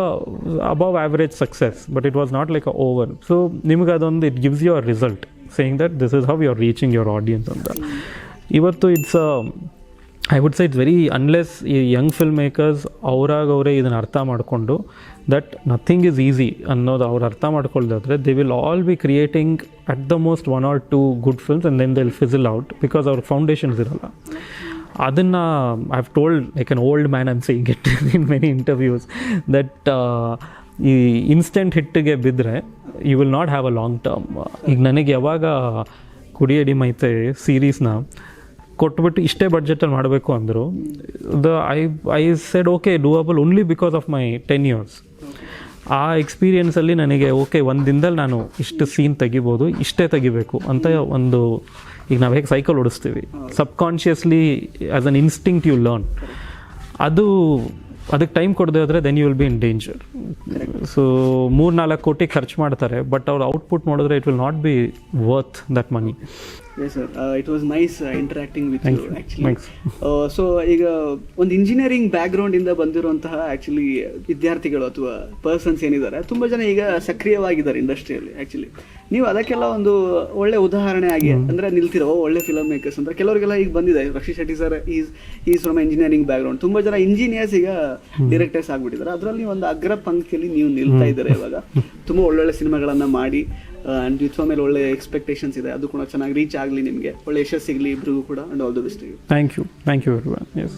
above average success, but it was not like a over. So ನಿಮ್ಗೆ ಅದೊಂದು it gives you a result saying that this is how you are reaching your audience ಅಂತ. ಇವತ್ತು it's I would say it's very, unless ಈ Young film makers ಅವರೇ ಇದನ್ನು ಅರ್ಥ ಮಾಡಿಕೊಂಡು that nothing is easy ಅನ್ನೋದು ಅವ್ರು ಅರ್ಥ ಮಾಡ್ಕೊಳ್ದಾದ್ರೆ, they will all be creating at the most 1 or 2 good films and then they will fizzle out, because ಅವ್ರ ಫೌಂಡೇಶನ್ಸ್ ಇರಲ್ಲ. ಅದನ್ನು I have told like an old man, I am saying it in many interviews, that ಈ instant ಹಿಟ್ಟಿಗೆ ಬಿದ್ದರೆ you will not have a long term. ಈಗ ನನಗೆ ಯಾವಾಗ ಕುಡಿಯಡಿ ಮೈತೆ ಸೀರೀಸ್ನ ಕೊಟ್ಬಿಟ್ಟು ಇಷ್ಟೇ ಬಡ್ಜೆಟಲ್ಲಿ ಮಾಡಬೇಕು ಅಂದರು, I said okay doable only because of my 10 years. ಆ ಎಕ್ಸ್ಪೀರಿಯೆನ್ಸಲ್ಲಿ ನನಗೆ ಓಕೆ ಒಂದು ದಿನದಲ್ಲಿ ನಾನು ಇಷ್ಟು ಸೀನ್ ತೆಗಿಬೋದು, ಇಷ್ಟೇ ತೆಗಿಬೇಕು ಅಂತ ಒಂದು ಈಗ ನಾವು ಹೇಗೆ ಸೈಕಲ್ ಓಡಿಸ್ತೀವಿ, subconsciously as an instinct you learn. ಅದು ಅದಕ್ಕೆ ಟೈಮ್ ಕೊಡದೆ ಹೋದರೆ then you will be in danger. So 3-4 ಕೋಟಿ ಖರ್ಚು ಮಾಡ್ತಾರೆ, ಬಟ್ ಅವ್ರ ಔಟ್ಪುಟ್ ನೋಡಿದ್ರೆ it will not be worth that money. Yes sir, it was nice interacting with you actually. So ಈಗ ಒಂದು ಇಂಜಿನಿಯರಿಂಗ್ ಬ್ಯಾಕ್ಗ್ರೌಂಡ್ ಇಂದ ಬಂದಿರುವಂತಹ ಆಕ್ಚುಲಿ ವಿದ್ಯಾರ್ಥಿಗಳು ಅಥವಾ ಪರ್ಸನ್ಸ್ ಏನಿದ್ದಾರೆ ತುಂಬ ಜನ ಈಗ ಸಕ್ರಿಯವಾಗಿದ್ದಾರೆ ಇಂಡಸ್ಟ್ರಿಯಲ್ಲಿ. ಆಕ್ಚುಲಿ ನೀವು ಅದಕ್ಕೆಲ್ಲ ಒಂದು ಒಳ್ಳೆ ಉದಾಹರಣೆ ಆಗಿ ಅಂದರೆ ನಿಲ್ತಿರೋ ಒಳ್ಳೆ ಫಿಲಮ್ ಮೇಕರ್ಸ್ ಅಂತ ಕೆಲವರಿಗೆಲ್ಲ ಈಗ ಬಂದಿದೆ. Rakshit Shetty sir is from engineering background. ತುಂಬ ಜನ ಇಂಜಿನಿಯರ್ಸ್ ಈಗ ಡೈರೆಕ್ಟರ್ಸ್ ಆಗ್ಬಿಟ್ಟಿದ್ದಾರೆ. ಅದರಲ್ಲಿ ಒಂದು ಅಗ್ರ ಪಂಕ್ತಿಯಲ್ಲಿ ನೀವು ನಿಲ್ತಾ ಇದ್ದಾರೆ ಇವಾಗ. ತುಂಬ ಒಳ್ಳೊಳ್ಳೆ ಸಿನಿಮಾಗಳನ್ನು ಮಾಡಿ ಆ್ಯಂಡ್ ದ್ವಿತ್ವ ಮೇಲೆ ಒಳ್ಳೆ ಎಕ್ಸ್ಪೆಕ್ಟೇಷನ್ಸ್ ಇದೆ, ಅದು ಕೂಡ ಚೆನ್ನಾಗಿ ರೀಚ್ ಆಗಲಿ, ನಿಮಗೆ ಒಳ್ಳೆ ಯಶಸ್ಸು ಸಿಗಲಿ ಇಬ್ಬರಿಗೂ ಕೂಡ. And all the best. Thank you everyone. S.